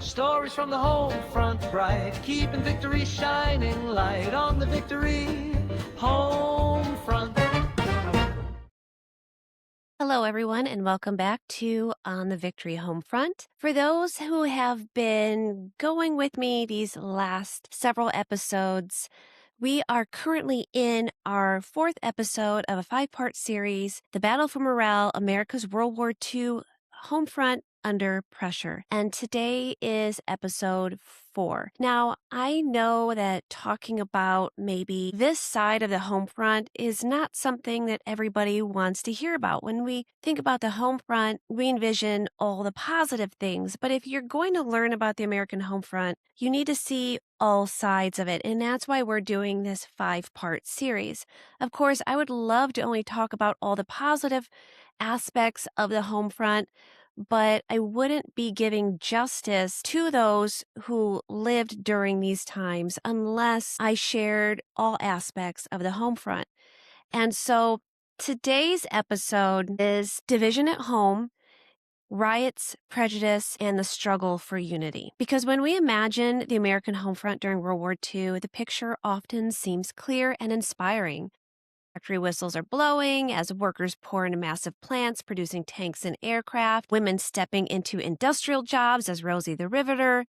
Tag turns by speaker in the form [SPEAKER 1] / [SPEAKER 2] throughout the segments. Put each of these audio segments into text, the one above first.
[SPEAKER 1] Stories from the home front bright, keeping victory shining light on the victory home front.
[SPEAKER 2] Hello, everyone, and welcome back to On the Victory Homefront. For those who have been going with me these last several episodes, we are currently in our fourth episode of a five-part series, The Battle for Morale, America's World War II Homefront Under Pressure. And today is episode 4. Now, I know that talking about maybe this side of the home front is not something that everybody wants to hear about. When we think about the home front, we envision all the positive things. But if you're going to learn about the American home front, you need to see all sides of it. And that's why we're doing this 5-part series. Of course, I would love to only talk about all the positive aspects of the home front, but I wouldn't be giving justice to those who lived during these times unless I shared all aspects of the home front. And so today's episode is Division at Home, Riots, Prejudice, and the Struggle for Unity. Because when we imagine the American home front during World War II, the picture often seems clear and inspiring. Factory whistles are blowing as workers pour into massive plants producing tanks and aircraft, women stepping into industrial jobs as Rosie the Riveter,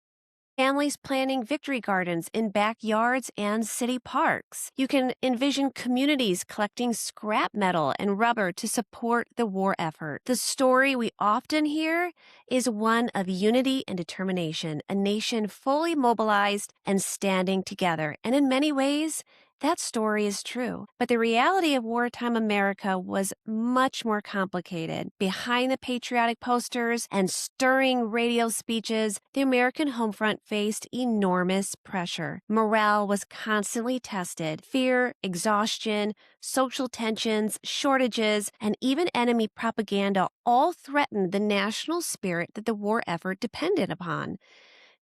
[SPEAKER 2] families planting victory gardens in backyards and city parks. You can envision communities collecting scrap metal and rubber to support the war effort. The story we often hear is one of unity and determination, a nation fully mobilized and standing together. And in many ways, that story is true. But the reality of wartime America was much more complicated. Behind the patriotic posters and stirring radio speeches, the American home front faced enormous pressure. Morale was constantly tested. Fear, exhaustion, social tensions, shortages, and even enemy propaganda all threatened the national spirit that the war effort depended upon.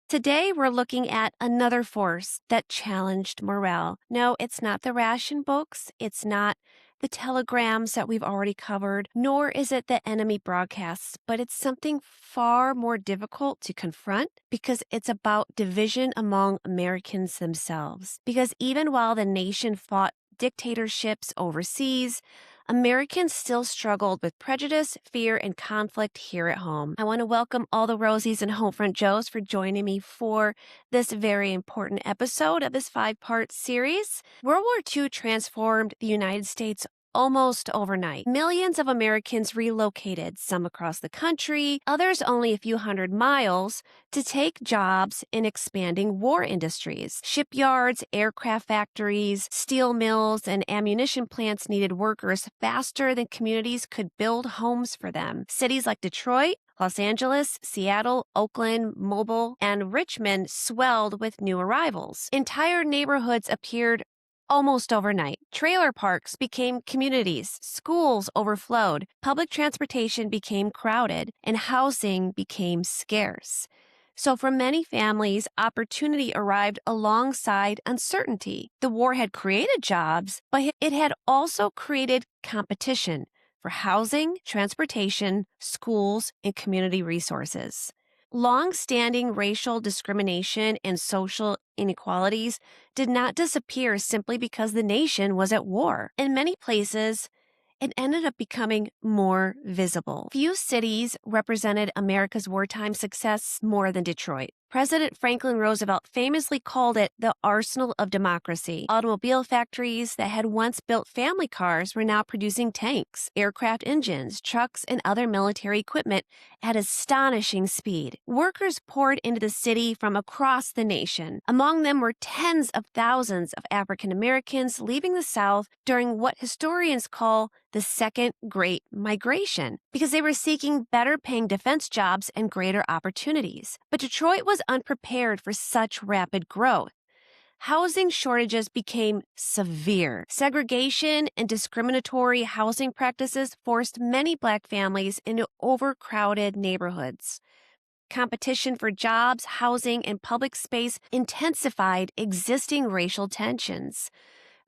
[SPEAKER 2] Today, we're looking at another force that challenged morale. No, it's not the ration books. It's not the telegrams that we've already covered, nor is it the enemy broadcasts, but it's something far more difficult to confront because it's about division among Americans themselves. Because even while the nation fought dictatorships overseas, Americans still struggled with prejudice, fear, and conflict here at home. I want to welcome all the Rosies and Homefront Joes for joining me for this very important episode of this 5-part series. World War II transformed the United States almost overnight. Millions of Americans relocated, some across the country, others only a few hundred miles, to take jobs in expanding war industries. Shipyards, aircraft factories, steel mills, and ammunition plants needed workers faster than communities could build homes for them. Cities like Detroit, Los Angeles, Seattle, Oakland, Mobile, and Richmond swelled with new arrivals. Entire neighborhoods appeared almost overnight. Trailer parks became communities, schools overflowed, public transportation became crowded, and housing became scarce. So for many families, opportunity arrived alongside uncertainty. The war had created jobs, but it had also created competition for housing, transportation, schools, and community resources. Long-standing racial discrimination and social inequalities did not disappear simply because the nation was at war. In many places, it ended up becoming more visible. Few cities represented America's wartime success more than Detroit. President Franklin Roosevelt famously called it the arsenal of democracy. Automobile factories that had once built family cars were now producing tanks, aircraft engines, trucks, and other military equipment at astonishing speed. Workers poured into the city from across the nation. Among them were tens of thousands of African Americans leaving the South during what historians call the Second Great Migration, because they were seeking better paying defense jobs and greater opportunities. But Detroit was unprepared for such rapid growth. Housing shortages became severe. Segregation and discriminatory housing practices forced many Black families into overcrowded neighborhoods. Competition for jobs, housing, and public space intensified existing racial tensions.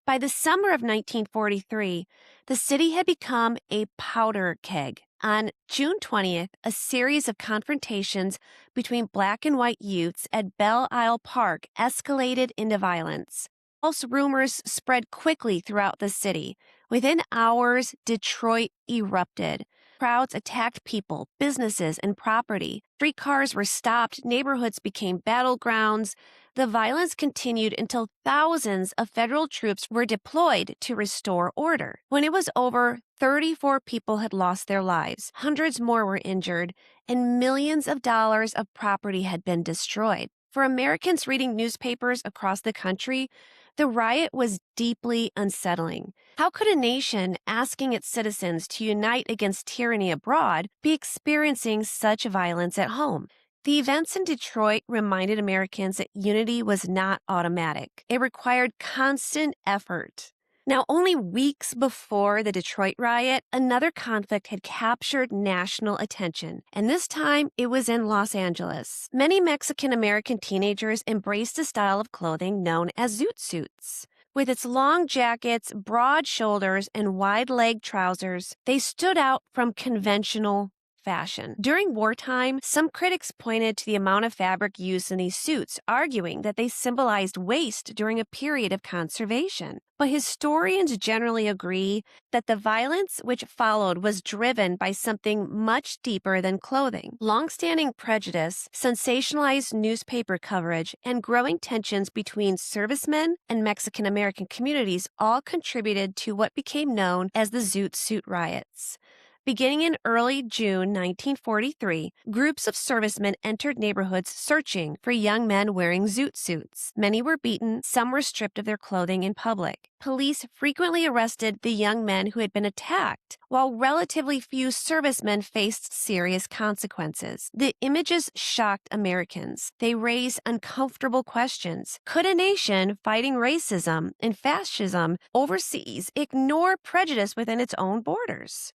[SPEAKER 2] By the summer of 1943, the city had become a powder keg. On June 20th, a series of confrontations between black and white youths at Belle Isle Park escalated into violence. False rumors spread quickly throughout the city. Within hours, Detroit erupted. Crowds attacked people, businesses, and property. Streetcars were stopped, neighborhoods became battlegrounds. The violence continued until thousands of federal troops were deployed to restore order. When it was over, 34 people had lost their lives, hundreds more were injured, and millions of dollars of property had been destroyed. For Americans reading newspapers across the country, the riot was deeply unsettling. How could a nation asking its citizens to unite against tyranny abroad be experiencing such violence at home? The events in Detroit reminded Americans that unity was not automatic. It required constant effort. Now, only weeks before the Detroit riot, another conflict had captured national attention, and this time it was in Los Angeles. Many Mexican-American teenagers embraced a style of clothing known as zoot suits. With its long jackets, broad shoulders, and wide-leg trousers, they stood out from conventional fashion. During wartime, some critics pointed to the amount of fabric used in these suits, arguing that they symbolized waste during a period of conservation. But historians generally agree that the violence which followed was driven by something much deeper than clothing. Long-standing prejudice, sensationalized newspaper coverage, and growing tensions between servicemen and Mexican-American communities all contributed to what became known as the Zoot Suit Riots. Beginning in early June 1943, groups of servicemen entered neighborhoods searching for young men wearing zoot suits. Many were beaten, some were stripped of their clothing in public. Police frequently arrested the young men who had been attacked, while relatively few servicemen faced serious consequences. The images shocked Americans. They raised uncomfortable questions. Could a nation fighting racism and fascism overseas ignore prejudice within its own borders?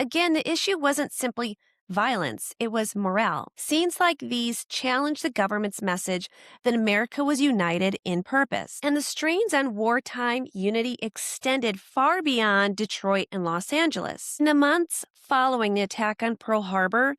[SPEAKER 2] Again, the issue wasn't simply violence, it was morale. Scenes like these challenged the government's message that America was united in purpose. And the strains on wartime unity extended far beyond Detroit and Los Angeles. In the months following the attack on Pearl Harbor,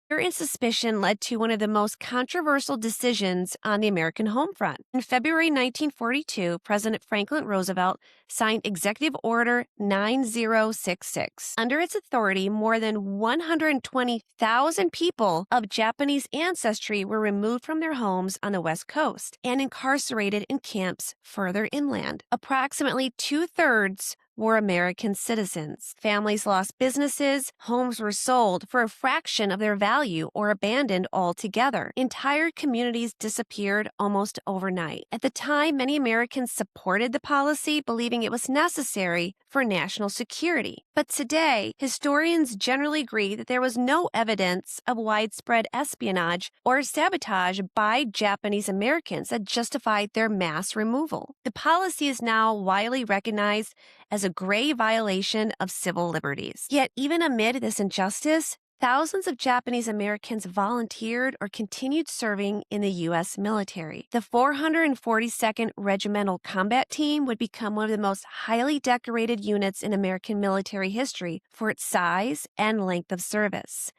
[SPEAKER 2] fear and suspicion led to one of the most controversial decisions on the American home front. In February 1942, President Franklin Roosevelt signed Executive Order 9066. Under its authority, more than 120,000 people of Japanese ancestry were removed from their homes on the West Coast and incarcerated in camps further inland. Approximately two-thirds were American citizens. Families lost businesses, homes were sold for a fraction of their value or abandoned altogether. Entire communities disappeared almost overnight. At the time, many Americans supported the policy, believing it was necessary for national security. But today, historians generally agree that there was no evidence of widespread espionage or sabotage by Japanese Americans that justified their mass removal. The policy is now widely recognized as a grave violation of civil liberties. Yet, even amid this injustice, thousands of Japanese Americans volunteered or continued serving in the U.S. military. The 442nd Regimental Combat Team would become one of the most highly decorated units in American military history for its size and length of service.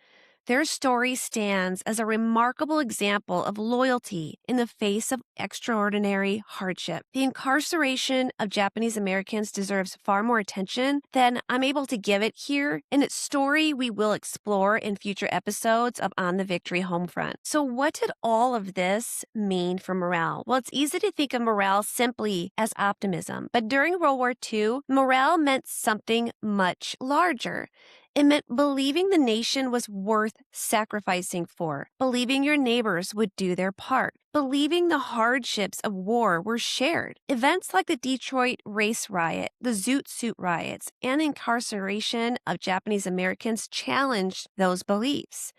[SPEAKER 2] Their story stands as a remarkable example of loyalty in the face of extraordinary hardship. The incarceration of Japanese Americans deserves far more attention than I'm able to give it here, and its story we will explore in future episodes of On the Victory Homefront. So what did all of this mean for morale? Well, it's easy to think of morale simply as optimism, but during World War II, morale meant something much larger. It meant believing the nation was worth sacrificing for, believing your neighbors would do their part, believing the hardships of war were shared. Events like the Detroit Race Riot, the Zoot Suit Riots, and incarceration of Japanese Americans challenged those beliefs.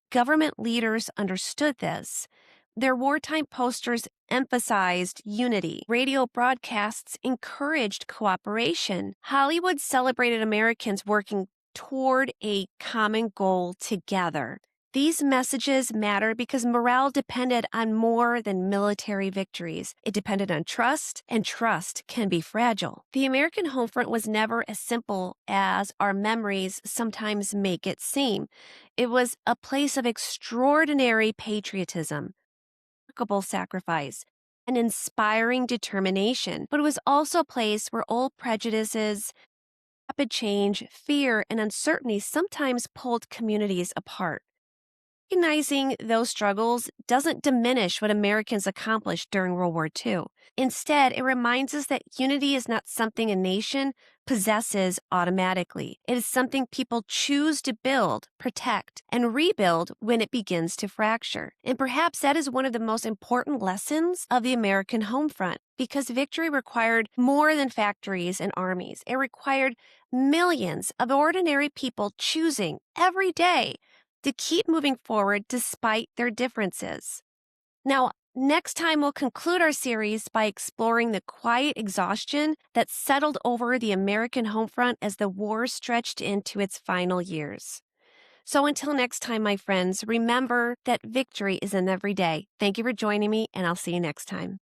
[SPEAKER 2] Government leaders understood this. Their wartime posters emphasized unity. Radio broadcasts encouraged cooperation. Hollywood celebrated Americans working toward a common goal together. These messages mattered because morale depended on more than military victories. It depended on trust, and trust can be fragile. The American Homefront was never as simple as our memories sometimes make it seem. It was a place of extraordinary patriotism, remarkable sacrifice, and inspiring determination. But it was also a place where old prejudices, rapid change, fear, and uncertainty sometimes pulled communities apart. Recognizing those struggles doesn't diminish what Americans accomplished during World War II. Instead, it reminds us that unity is not something a nation possesses automatically. It is something people choose to build, protect, and rebuild when it begins to fracture. And perhaps that is one of the most important lessons of the American Homefront, because victory required more than factories and armies. It required millions of ordinary people choosing every day to keep moving forward despite their differences. Now, next time we'll conclude our series by exploring the quiet exhaustion that settled over the American Homefront as the war stretched into its final years. So until next time, my friends, remember that victory is in every day. Thank you for joining me, and I'll see you next time.